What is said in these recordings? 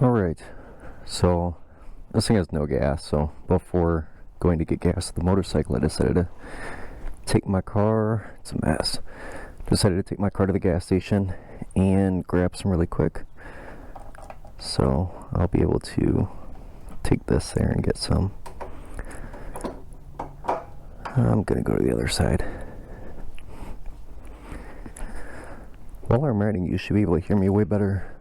Alright, so this thing has no gas, so before going to get gas at the motorcycle, I decided to take my car, it's a mess, decided to take my car to the gas station and grab some really quick. So I'll be able to take this there and get some. I'm gonna go to the other side. While I'm riding, you should be able to hear me way better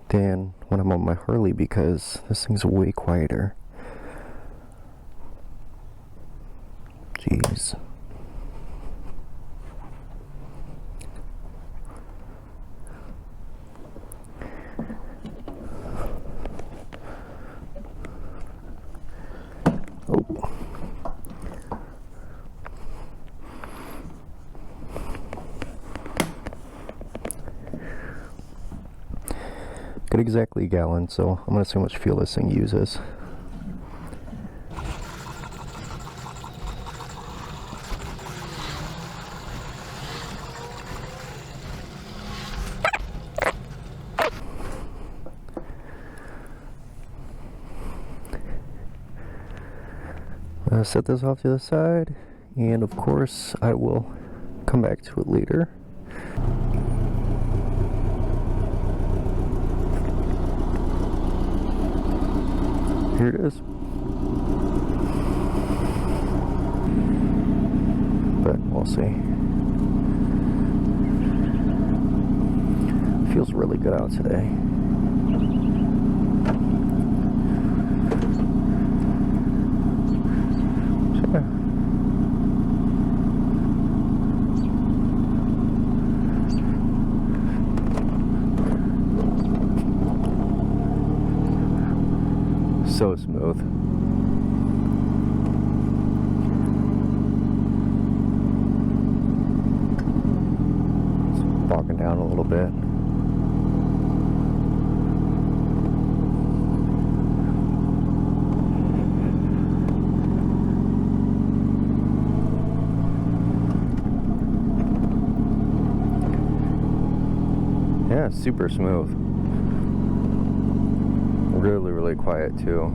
than when I'm on my Harley because this thing's way quieter. Jeez. Oh. Got exactly a gallon, so I'm gonna see how much fuel this thing uses. Set this off to the side, and of course I will come back to it later. Here it is. But we'll see. Feels really good out today. So smooth. It's bogging down a little bit. Yeah, super smooth. Really quiet too.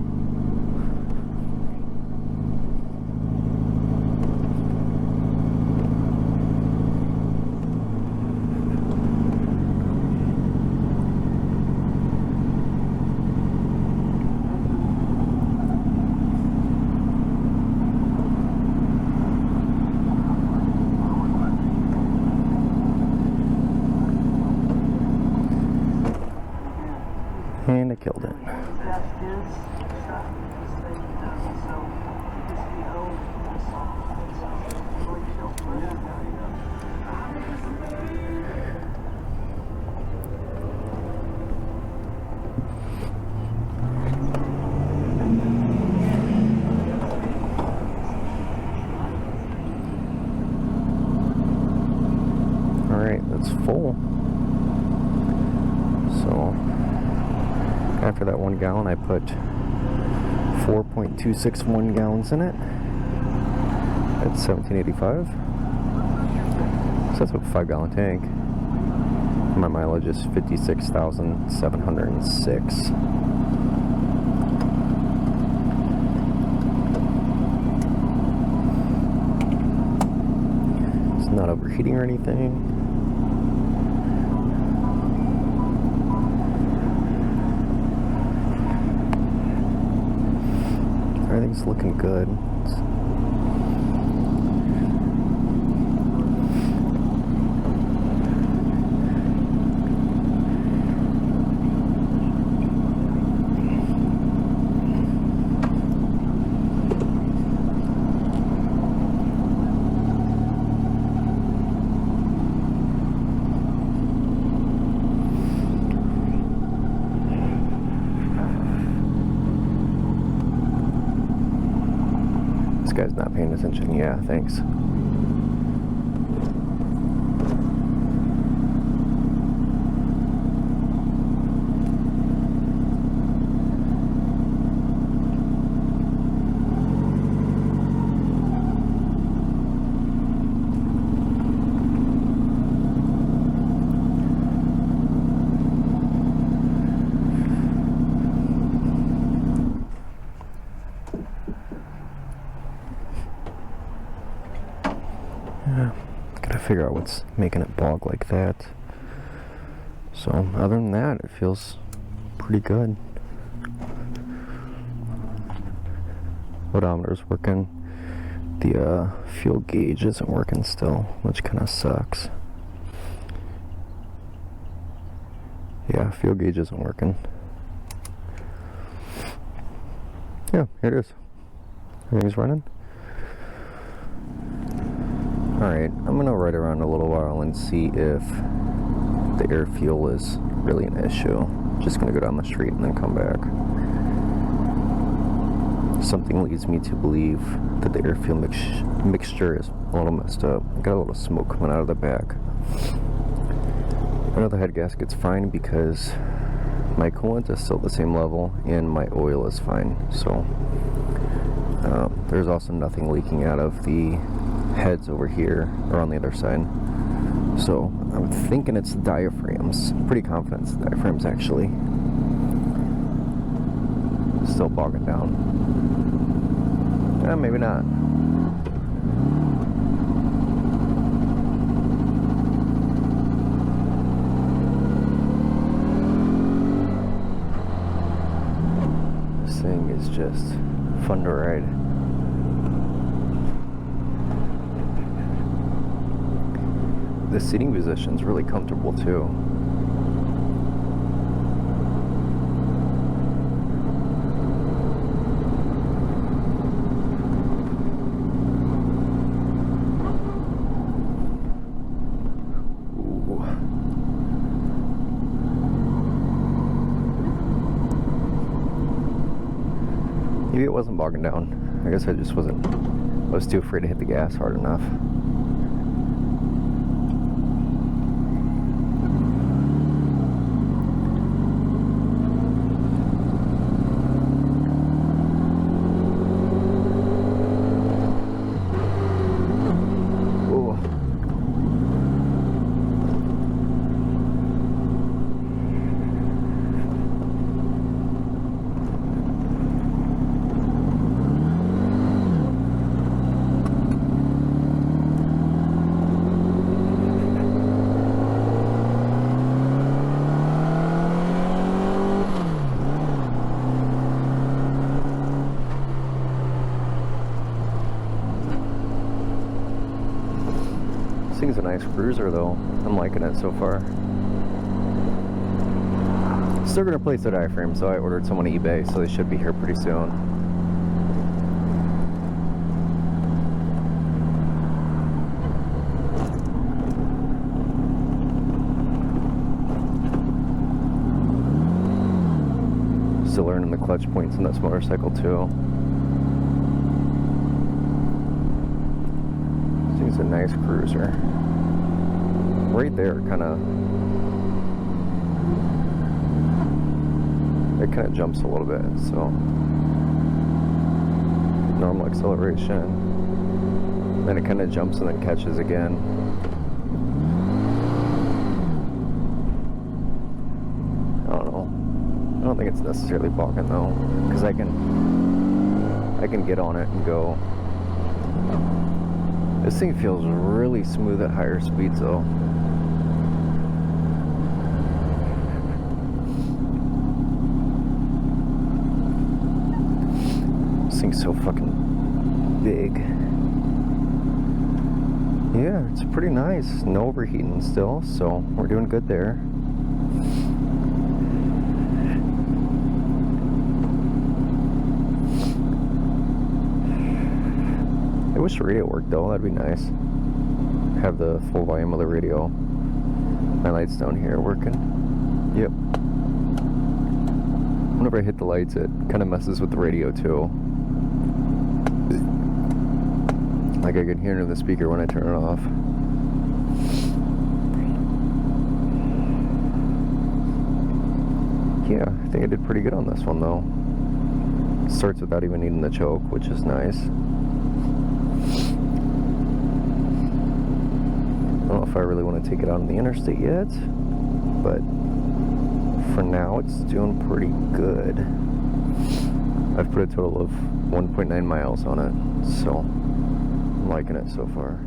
And I killed it. Alright, that's full. So after that 1 gallon, I put 4.261 gallons in it at 1785. So that's a 5 gallon tank. My mileage is 56,706. It's not overheating or anything. Everything's looking good. This guy's not paying attention. Yeah, thanks. figure out what's making it bog like that. So other than that, it feels pretty good. Odometer's working. The fuel gauge isn't working still, which kind of sucks. Yeah, fuel gauge isn't working. Yeah, here it is. Everything's running. Alright, I'm gonna ride around a little while and see if the air fuel is really an issue. Just gonna go down the street and then come back. Something leads me to believe that the air fuel mixture is a little messed up. I got a little smoke coming out of the back. I know the head gasket's fine because my coolant is still at the same level and my oil is fine. So there's also nothing leaking out of the heads over here or on the other side. So I'm thinking it's the diaphragms. Pretty confident it's the diaphragms actually. Still bogging down. Maybe not. This thing is just fun to ride. The seating position's really comfortable too. Maybe it wasn't bogging down. I guess I was too afraid to hit the gas hard enough. This thing's a nice cruiser though. I'm liking it so far. Still gonna replace the diaphragm, so I ordered some on eBay, so they should be here pretty soon. Still learning the clutch points in this motorcycle too. It's a nice cruiser. Right there, it kind of jumps a little bit, so normal acceleration, then it kind of jumps and then catches again. I don't know. I don't think it's necessarily bogging though, because I can get on it and go. This thing feels really smooth at higher speeds though. This thing's so fucking big. Yeah, it's pretty nice. No overheating still, so we're doing good there. I wish the radio worked though, that'd be nice. Have the full volume of the radio. My lights down here working. Yep. Whenever I hit the lights, it kind of messes with the radio too. Like I can hear it in the speaker when I turn it off. Yeah, I think I did pretty good on this one though. Starts without even needing the choke, which is nice. I don't know if I really want to take it out on the interstate yet, but for now it's doing pretty good. I've put a total of 1.9 miles on it, so I'm liking it so far.